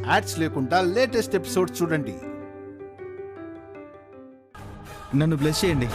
Ads లేకుండా latest episode చూడండి. నన్ను బ్లెస్ చేయండి.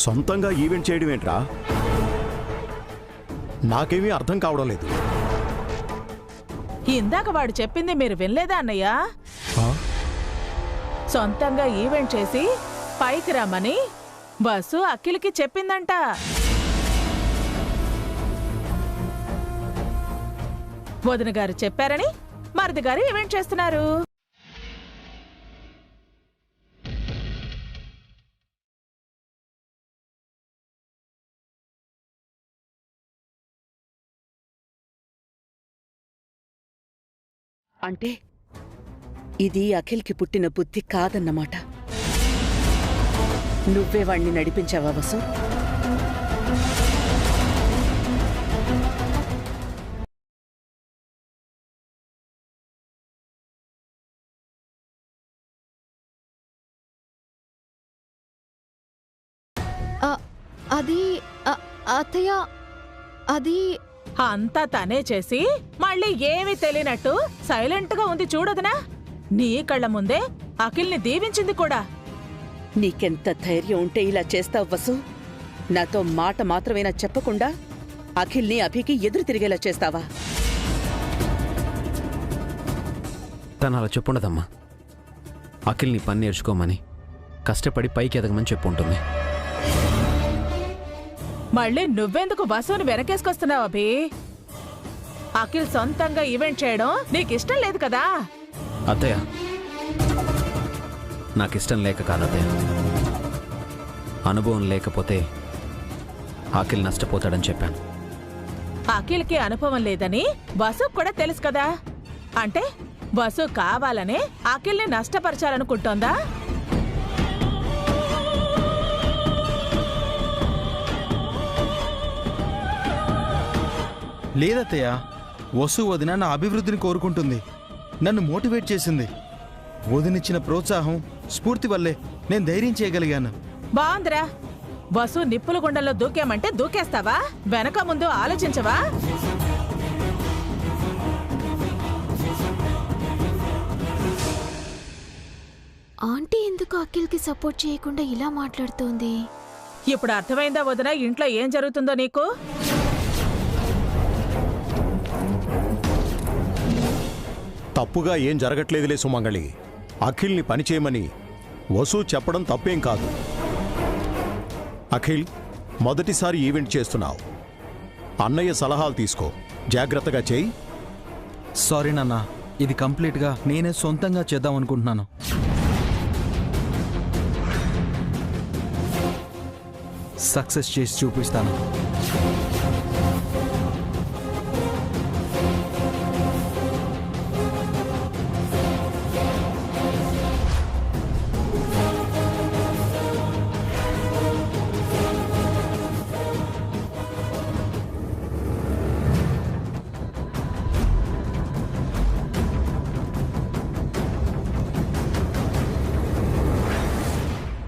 సొంతంగా ఈవెంట్ చేయడం ఏంట్రా? నాకేమీ అర్థం కావడం లేదు. ఇందాక వాడు చెప్పింది మీరు వినలేదా అన్నయ్య? సొంతంగా ఈవెంట్ చేసి పైకి రమ్మని బస్సు అఖిల్కి చెప్పిందంట. వదిన గారు చెప్పారని మరిది గారు ఈవెంట్ చేస్తున్నారు. అంటే ఇది అఖిల్కి పుట్టిన బుద్ధి కాదన్నమాట. నువ్వే వాణ్ణి నడిపించావా వసు? అది అత్తయ్య, అది అంతా తనే చేసి మళ్ళీ ఏమీ తెలియనట్టు సైలెంట్ గా ఉంది చూడదునా? నీ కళ్ళ ముందే అఖిల్ని దీవించింది కూడా. నీకెంత ధైర్యం ఉంటే ఇలా చేస్తావు వసు? నాతో మాట మాత్రమేనా చెప్పకుండా అఖిల్ని అభికి ఎదురు తిరిగేలా చేస్తావా? తను అలా చెప్పుండదమ్మా. అఖిల్ని పని నేర్చుకోమని, కష్టపడి పైకి ఎదగమని చెప్పుంటుంది. మళ్ళీ నువ్వెందుకు వసుని వెనకేసుకొస్తున్నావు అభి? అఖిల్ సొంతంగా ఈవెంట్ చేయడం నీకిష్టం లేదు కదా? అత్తయ్య, నాకిష్టం లేక కాదత్తయ్య. అనుభవం లేకపోతే అఖిల్ నష్టపోతాడని చెప్పాను. అఖిల్కి అనుభవం లేదని వసుకు కూడా తెలుసు కదా. అంటే వసు కావాలనే అఖిల్ని నష్టపరచాలనుకుంటోందా? లేదత్తయ్య, వసు వదిన నా అభివృద్ధిని కోరుకుంటుంది, నన్ను మోటివేట్ చేసింది. వదినిచ్చిన ప్రోత్సాహం, స్ఫూర్తి వల్లే నేను ధైర్యం చేయగలిగాను. బాగుందిరా. వసు నిప్పుల గుండంలో దూకేమంటే దూకేస్తావా? వెనక ముందు ఆలోచించవా? ఆంటీ ఎందుకు అఖిల్కి సపోర్ట్ చేయకుండా ఇలా మాట్లాడుతోంది? ఇప్పుడు అర్థమైందా వదిన ఇంట్లో ఏం జరుగుతుందో నీకు? తప్పుగా ఏం జరగట్లేదులే సుమంగళి. అఖిల్ని పని చేయమని వసు చెప్పడం తప్పేం కాదు. అఖిల్, మొదటిసారి ఈవెంట్ చేస్తున్నావు. అన్నయ్య సలహాలు తీసుకో, జాగ్రత్తగా చేయి. సారీ నాన్న, ఇది కంప్లీట్గా నేనే సొంతంగా చేద్దాం అనుకుంటున్నాను. సక్సెస్ చేసి చూపిస్తాను.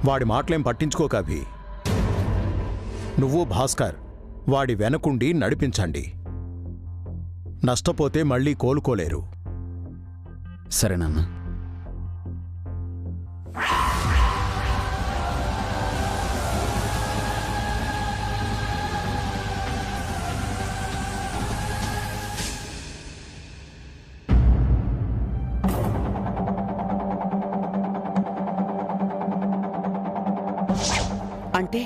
వాడి మాటలేం పట్టించుకోక అభి. నువ్వు భాస్కర్ వాడి వెనకుండి నడిపించండి. నష్టపోతే మళ్ళీ కోలుకోలేరు. సరేనన్నా. అంటే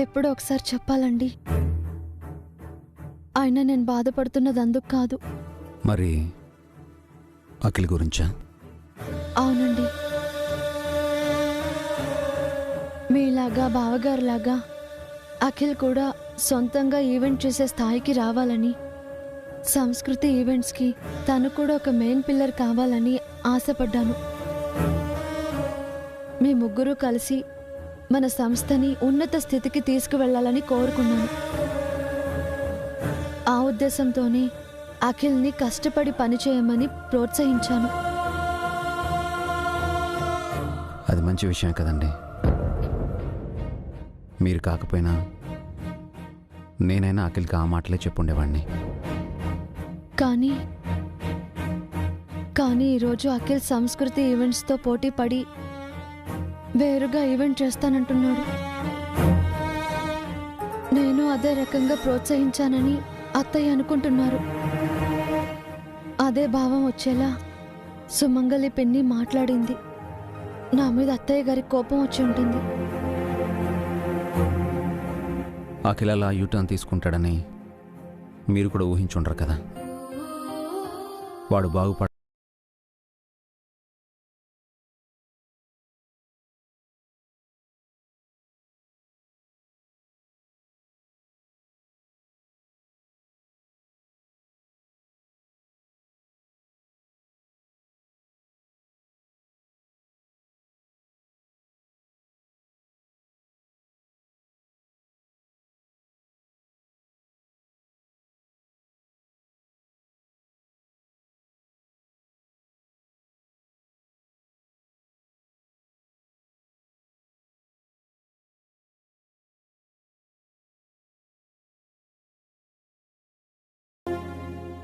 ఎప్పుడో ఒకసారి చెప్పాలండి. అయినా నేను బాధపడుతున్నది అందుకు కాదు. మరి అఖిల్ గురించా? అవునండి, మీలాగా బావగారులాగా అఖిల్ కూడా సొంతంగా ఈవెంట్ చేసే స్థాయికి రావాలని, సంస్కృతి ఈవెంట్స్కి తను కూడా ఒక మెయిన్ పిల్లర్ కావాలని ఆశపడ్డాను. మీ ముగ్గురు కలిసి మన సంస్థని ఉన్నత స్థితికి తీసుకువెళ్లాలని కోరుకున్నాను. ఆ ఉద్దేశంతోనే అఖిల్ని కష్టపడి పనిచేయమని ప్రోత్సహించాను. అది మంచి విషయం కదండి. మీరు కాకపోయినా నేనైనా అఖిల్కి ఆ మాటలే చెప్పుండేవాడిని. కానీ ఈరోజు అఖిల్ సంస్కృతి ఈవెంట్స్తో పోటీ పడి వేరుగా ఈవెంట్ చేస్తానంటున్నాడు. నేను అదే రకంగా ప్రోత్సహించానని అత్తయ్య అనుకుంటున్నారు. అదే భావం వచ్చేలా సుమంగలి పిన్ని మాట్లాడింది. నా మీద అత్తయ్య గారి కోపం వచ్చి ఉంటుంది. అఖిల్ అలా యూటర్న్ తీసుకుంటాడని మీరు కూడా ఊహించుండరు కదా. వాడు బాగుపడ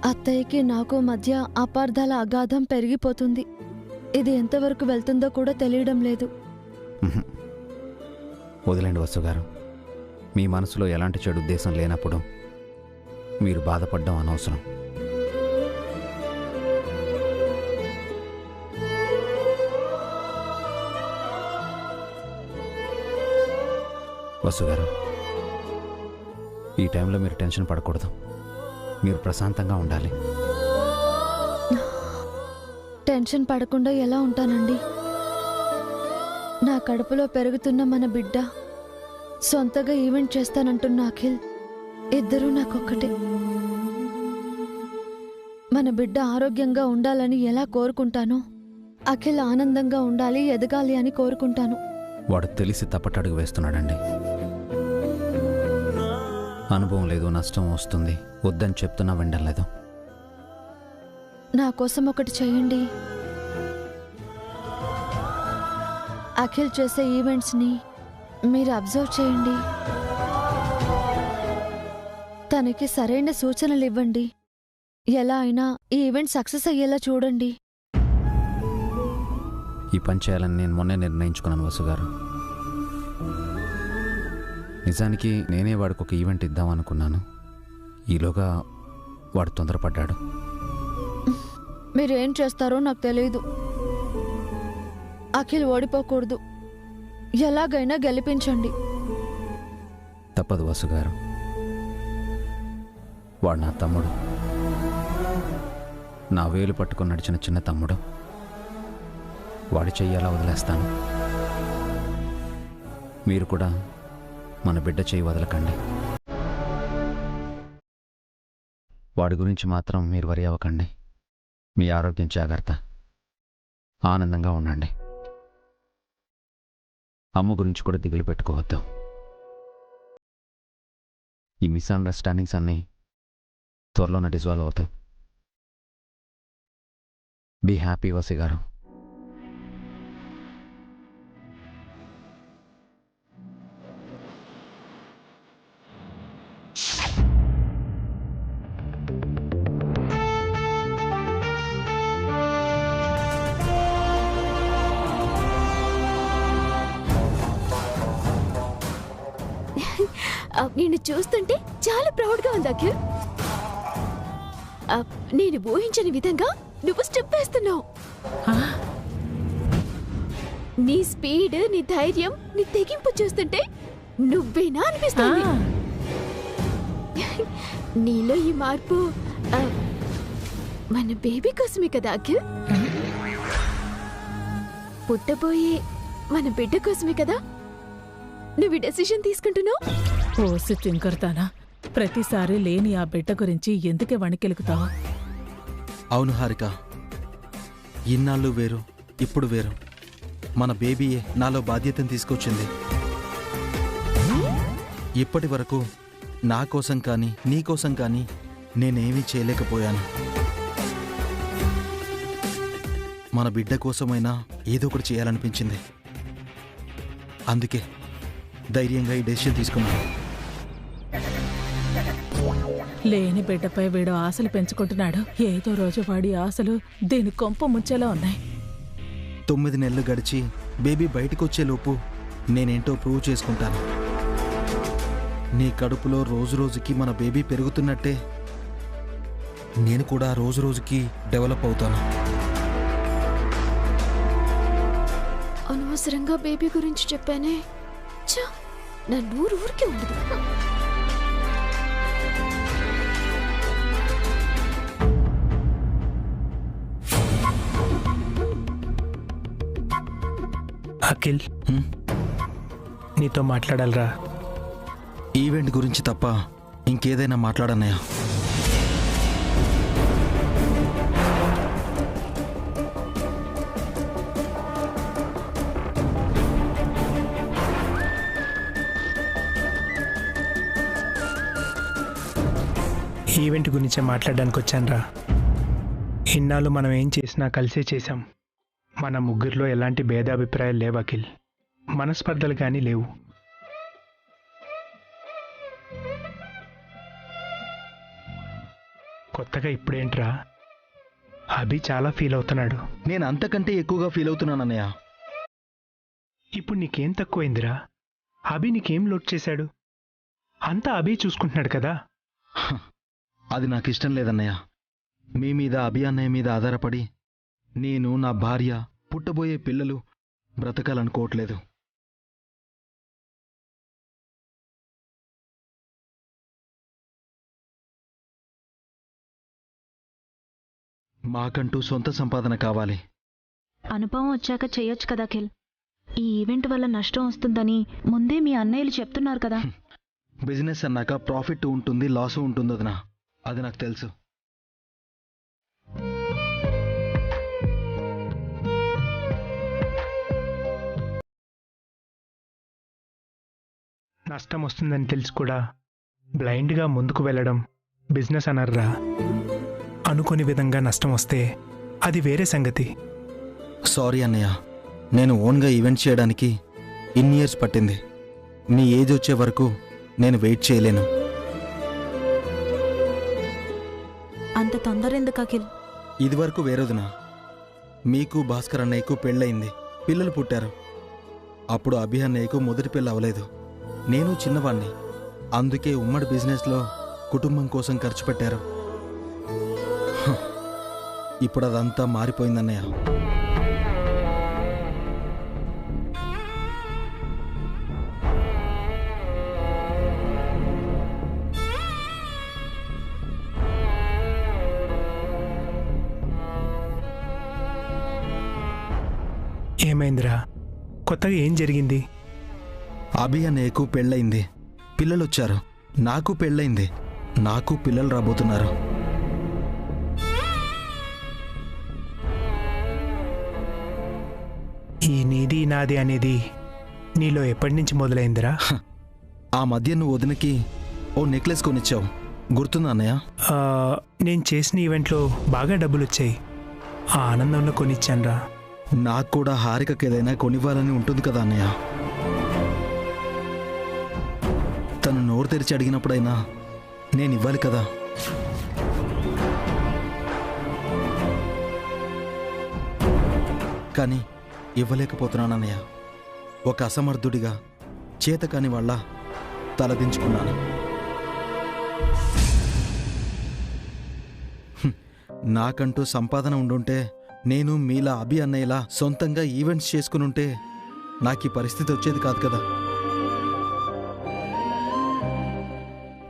అత్తయ్యకి నాకు మధ్య అపార్థాల అగాధం పెరిగిపోతుంది. ఇది ఎంతవరకు వెళ్తుందో కూడా తెలియడం లేదు. వదిలేండి వసు గారు. మీ మనసులో ఎలాంటి చెడు ఉద్దేశం లేనప్పుడు మీరు బాధపడడం అనవసరం. వసు గారు, ఈ టైంలో మీరు టెన్షన్ పడకూడదు. మీరు ప్రశాంతంగా ఉండాలి. టెన్షన్ పడకుండా ఎలా ఉంటానండి? నా కడుపులో పెరుగుతున్న మన బిడ్డ, సొంతగా ఈవెంట్ చేస్తానంటున్న అఖిల్, ఇద్దరూ నాకొక్కటే. మన బిడ్డ ఆరోగ్యంగా ఉండాలని ఎలా కోరుకుంటానో, అఖిల్ ఆనందంగా ఉండాలి, ఎదగాలి అని కోరుకుంటాను. వాడు తెలిసి తప్పటడుగు వేస్తున్నాడండి. అనుభవం లేదు, నష్టం వస్తుంది, వద్దని చెప్తున్నా వినడం లేదు. నా కోసం ఒకటి చేయండి. అఖిల్ చేసే ఈవెంట్స్ని మీరు అబ్జర్వ్ చేయండి. తనకి సరైన సూచనలు ఇవ్వండి. ఎలా అయినా ఈ ఈవెంట్ సక్సెస్ అయ్యేలా చూడండి. ఈ పని చేయాలని నేను మొన్నే నిర్ణయించుకున్నాను వసు గారు. నిజానికి నేనే వాడికి ఒక ఈవెంట్ ఇద్దామనుకున్నాను. ఈలోగా వాడు తొందరపడ్డాడు. మీరేం చేస్తారో నాకు తెలియదు. అఖిల్ ఓడిపోకూడదు. ఎలాగైనా గెలిపించండి. తప్పదు వసు గారు. వాడు నా తమ్ముడు, నా వేలు పట్టుకొని నడిచిన చిన్న తమ్ముడు. వాడి చెయ్యాలా వదిలేస్తాను. మీరు కూడా మన బిడ్డ చెయ్యి వదలకండి. వాడి గురించి మాత్రం మీరు వరి అవ్వకండి. మీ ఆరోగ్యం జాగ్రత్త. ఆనందంగా ఉండండి. అమ్మ గురించి కూడా దిగులు పెట్టుకోవద్దు. ఈ మిస్అండర్స్టాండింగ్స్ అన్నీ త్వరలోనే డిజాల్వ్ అవుతాయి. బీ హ్యాపీ వసి గారు. నిన్ను చూస్తుంటే చాలా ప్రౌడ్గా ఉంది అఖిల్. నేను ఊహించని విధంగా నువ్వు స్టెప్ వేస్తున్నావు. నీ స్పీడ్, నీ ధైర్యం, నీ తెగింపు చూస్తుంటే నువ్వేనా అనిపిస్తుంది. ఆ, నీలో ఈ మార్పు ఆ, మన బేబీ కోసమే కదా అఖిల్. పుట్టబోయే మన బిడ్డ కోసమే కదా నువ్వు ఈ డెసిషన్ తీసుకుంటున్నావు. ఓసి తింకర్తానా, ప్రతిసారి లేని ఆ బిడ్డ గురించి ఎందుకే వణికెలుగుతావు? అవును హారిక, ఇన్నాళ్ళు వేరు, ఇప్పుడు వేరు. మన బేబీయే నాలో బాధ్యతను తీసుకొచ్చింది. ఇప్పటి వరకు నా కోసం కానీ నీ కోసం కానీ నేనేమీ చేయలేకపోయాను. మన బిడ్డ కోసమైనా ఏదో ఒకటి చేయాలనిపించింది. అందుకే ధైర్యంగా ఈ డెసిషన్ తీసుకున్నాను. లేని బిడ్డపై వీడు ఆశలు పెంచుకుంటున్నాడు. ఏదో రోజు వాడి ఆశలు దీని కొంప ముంచేలా ఉన్నాయి. 9 నెలలు గడిచి బేబీ బయటకొచ్చేలోపు నేనేంటో ప్రూవ్ చేసుకుంటాను. నీ కడుపులో రోజు రోజుకి మన బేబీ పెరుగుతున్నట్టే నేను కూడా రోజు రోజుకి డెవలప్ అవుతాను. అనవసరంగా బేబీ గురించి చెప్పానే. ఛ, నా నూరు ఊరికే ఉండదు. అఖిల్, హ్మ్? నీతో మాట్లాడాలరా. ఈవెంట్ గురించి తప్ప ఇంకేదైనా మాట్లాడన్నాయా? ఈవెంట్ గురించే మాట్లాడడానికి వచ్చానురా. ఇన్నాళ్ళు మనం ఏం చేసినా కలిసే చేశాం. మన ముగ్గురిలో ఎలాంటి భేదాభిప్రాయాలు లేవు అఖిల్. మనస్పర్ధలు కానీ లేవు. కొత్తగా ఇప్పుడేంట్రా, అభి చాలా ఫీల్ అవుతున్నాడు. నేను అంతకంటే ఎక్కువగా ఫీల్ అవుతున్నానన్నయ్య. ఇప్పుడు నీకేం తక్కువైందిరా? అభి నీకేం లోడ్ చేశాడు? అంతా అభి చూసుకుంటున్నాడు కదా. అది నాకు ఇష్టం లేదన్నయ్య. మీ మీద అభి అన్నయ్య మీద ఆధారపడి నేను, నా భార్య, పుట్టబోయే పిల్లలు బ్రతకాలనుకోవట్లేదు. మాకంటూ సొంత సంపాదన కావాలి. అనుభవం వచ్చాక చెయ్యొచ్చు కదా అఖిల్. ఈ ఈవెంట్ వల్ల నష్టం వస్తుందని ముందే మీ అన్నయ్యలు చెప్తున్నారు కదా. బిజినెస్ అన్నాక ప్రాఫిట్ ఉంటుంది, లాస్ ఉంటుంది వదినా. అది నాకు తెలుసు. నష్టం వస్తుందని తెలిసి కూడా బ్లైండ్గా ముందుకు వెళ్ళడం బిజినెస్ అనర్రా. అనుకోని విధంగా నష్టం వస్తే అది వేరే సంగతి. సారీ అన్నయ్య, నేను ఓన్గా ఈవెంట్ చేయడానికి ఇన్ని ఇయర్స్ పట్టింది. మీ ఏజ్ వచ్చే వరకు నేను వెయిట్ చేయలేను. అంత తొందర ఎందుకు అఖిల్? ఇదివరకు వేరేదినా, మీకు భాస్కర్ అన్నయ్యకు పెళ్ళయింది, పిల్లలు పుట్టారు. అప్పుడు అభి అన్నయ్యకు మొదటి పెళ్ళి అవ్వలేదు. నేను చిన్నవాణ్ణి. అందుకే ఉమ్మడి బిజినెస్లో కుటుంబం కోసం ఖర్చు పెట్టారు. ఇప్పుడు అదంతా మారిపోయిందన్నయ్య. ఏమైందిరా? కొత్తగా ఏం జరిగింది? అభి అన్నయ్యకు పెళ్ళయింది, పిల్లలొచ్చారు. నాకు పెళ్ళయింది, నాకు పిల్లలు రాబోతున్నారు. ఈ నీది నాది అనేది నీలో ఎప్పటి నుంచి మొదలైందిరా? ఆ మధ్య నువ్వు వదినకి ఓ నెక్లెస్ కొనిచ్చావు, గుర్తుందా అన్నయ్య? నేను చేసిన ఈవెంట్లో బాగా డబ్బులు వచ్చాయి. ఆ ఆనందంలో కొనిచ్చానురా. నాకు కూడా హారికకి ఏదైనా కొనివ్వాలని ఉంటుంది కదా అన్నయ్య. తను నోరు తెరిచి అడిగినప్పుడైనా నేను ఇవ్వాలి కదా. కానీ ఇవ్వలేకపోతున్నాను అన్నయ్య. ఒక అసమర్థుడిగా చేతకాని వాళ్ళ తలదించుకున్నాను. నాకంటూ సంపాదన ఉండుంటే, నేను మీలా అభి అన్నయ్యలా సొంతంగా ఈవెంట్స్ చేసుకునుంటే నాకు ఈ పరిస్థితి వచ్చేది కాదు కదా.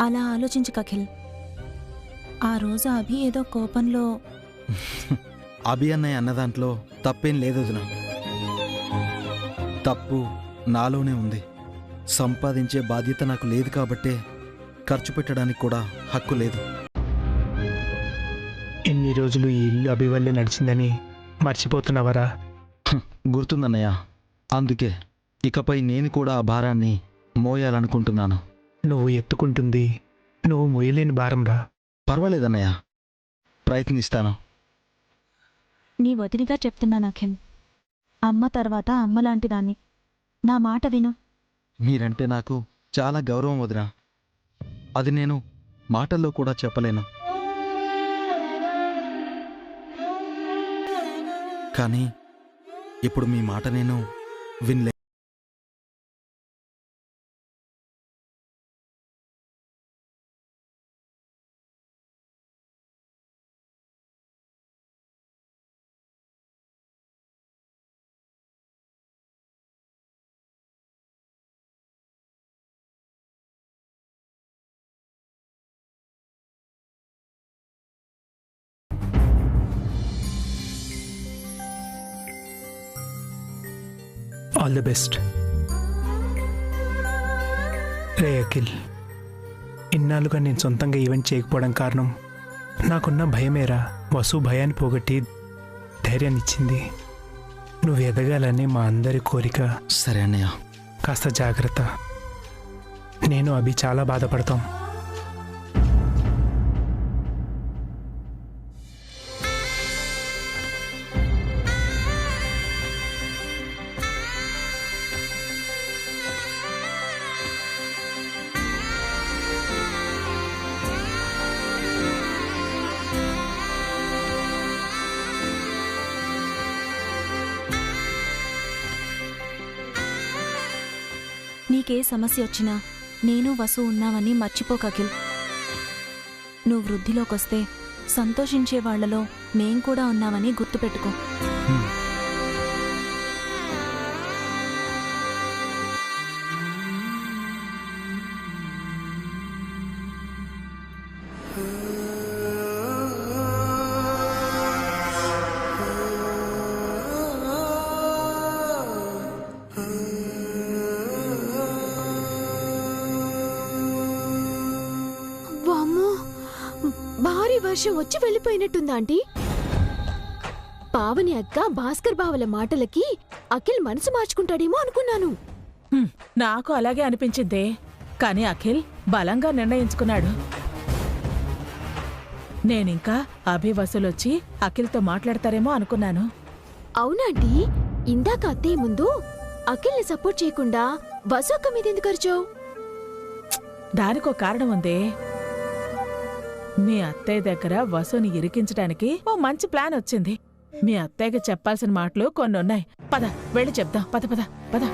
అలా ఆలోచించకు అఖిల్. ఆ రోజు అభి ఏదో కోపంలో అభి అన్నయ్య అన్న దాంట్లో తప్పేం లేదు వదినా. తప్పు నాలోనే ఉంది. సంపాదించే బాధ్యత నాకు లేదు కాబట్టే ఖర్చు పెట్టడానికి కూడా హక్కు లేదు. ఇన్ని రోజులు ఈ ఇల్లు అభి వల్లే నడిచిందని మర్చిపోతున్నావరా? గుర్తుందన్నయ్య. అందుకే ఇకపై నేను కూడా ఆ భారాన్ని మోయాలనుకుంటున్నాను. నువ్వు ఎత్తుకుంటుంది నువ్వు మొయ్యలేని భారంరా. పర్వాలేదన్నయ్య, ప్రయత్నిస్తాను. నీ వదిలిగా చెప్తున్నాను అఖిల్. అమ్మ తర్వాత అమ్మ లాంటిదాన్ని. నా మాట విను. మీరంటే నాకు చాలా గౌరవం వదినా. అది నేను మాటల్లో కూడా చెప్పలేను. కానీ ఇప్పుడు మీ మాట నేను వినలే. All the best. రే అఖిల్, ఇన్నాళ్ళుగా నేను సొంతంగా ఈవెంట్ చేయకపోవడం కారణం నాకున్న భయమేరా. వసు భయాన్ని పోగొట్టి ధైర్యాన్ని ఇచ్చింది. నువ్వు ఎదగాలని మా అందరి కోరిక. సరే అన్నయ్య. కాస్త జాగ్రత్త. నేను అభి చాలా బాధపడతాం. నీకే సమస్య వచ్చినా నేను వసు ఉన్నావని మర్చిపోక అఖిల్. నువ్వు వృద్ధిలోకొస్తే సంతోషించే వాళ్లలో మేం కూడా ఉన్నామని గుర్తుపెట్టుకో. భారీ వర్షం వచ్చి వెళ్ళిపోయినట్టుందా ఆంటీ? పావని అక్క భాస్కర్ బావల మాటలకి అఖిల్ మనసు మార్చుకుంటాడేమో అనుకున్నాను. నాకు అలాగే అనిపించిందే. కానీ అఖిల్ బలంగా నిర్ణయించుకున్నాడు. నేనింకా అభి వసూలొచ్చి అఖిల్తో మాట్లాడతారేమో అనుకున్నాను. అవునాంటీ, ఇందాక అత్తయ్య ముందు అఖిల్ని సపోర్ట్ చేయకుండా వసు అక్క మీద ఎందుకు అరిచావు? దానికో కారణం ఉందే. మీ అత్తయ్య దగ్గర వసుని ఇరికించడానికి ఓ మంచి ప్లాన్ వచ్చింది. మీ అత్తయ్యకి చెప్పాల్సిన మాటలు కొన్ని ఉన్నాయి. పద వెళ్ళి చెప్దాం. పద పద పద.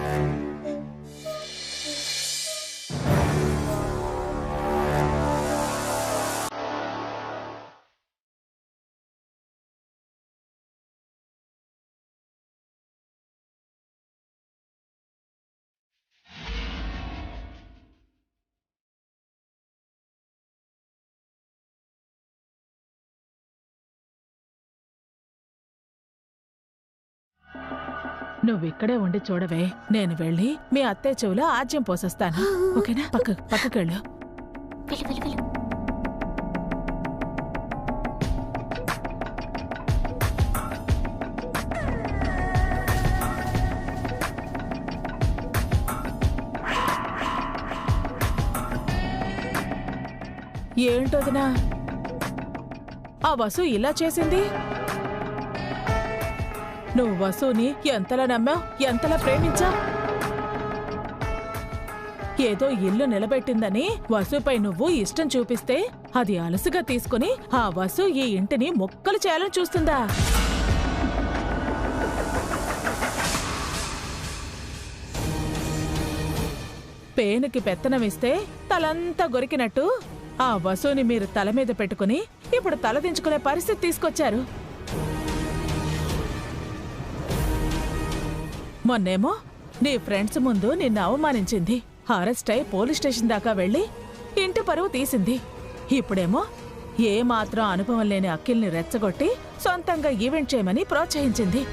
నువ్విక్కడే ఉండి చూడవే. నేను వెళ్ళి మీ అత్తయ్య చెవులో ఆజ్యం పోసొస్తాను. ఓకేనా? పక్కకెళ్ళు. ఏంటోదినా ఆ వసు ఇలా చేసింది? నువ్వు వసుని ఎంతలా నమ్మావు, ఎంతలా ప్రేమించావు. ఏదో ఇల్లు నిలబెట్టిందని వసుపై నువ్వు ఇష్టం చూపిస్తే అది అలసుగా తీసుకుని ఆ వసు ఈ ఇంటిని ముక్కలు చేయాలని చూస్తుందా? పేనుకి పెత్తనమిస్తే తలంతా గొరికినట్టు ఆ వసుని మీరు తల మీద పెట్టుకుని ఇప్పుడు తలదించుకునే పరిస్థితి తీసుకొచ్చారు. మొన్నేమో నీ ఫ్రెండ్స్ ముందు నిన్ను అవమానించింది. అరెస్ట్ అయి పోలీస్ స్టేషన్ దాకా వెళ్ళి ఇంటి పరువు తీసింది. ఇప్పుడేమో ఏమాత్రం అనుభవం లేని అఖిల్ని రెచ్చగొట్టి సొంతంగా ఈవెంట్ చేయమని ప్రోత్సహించింది.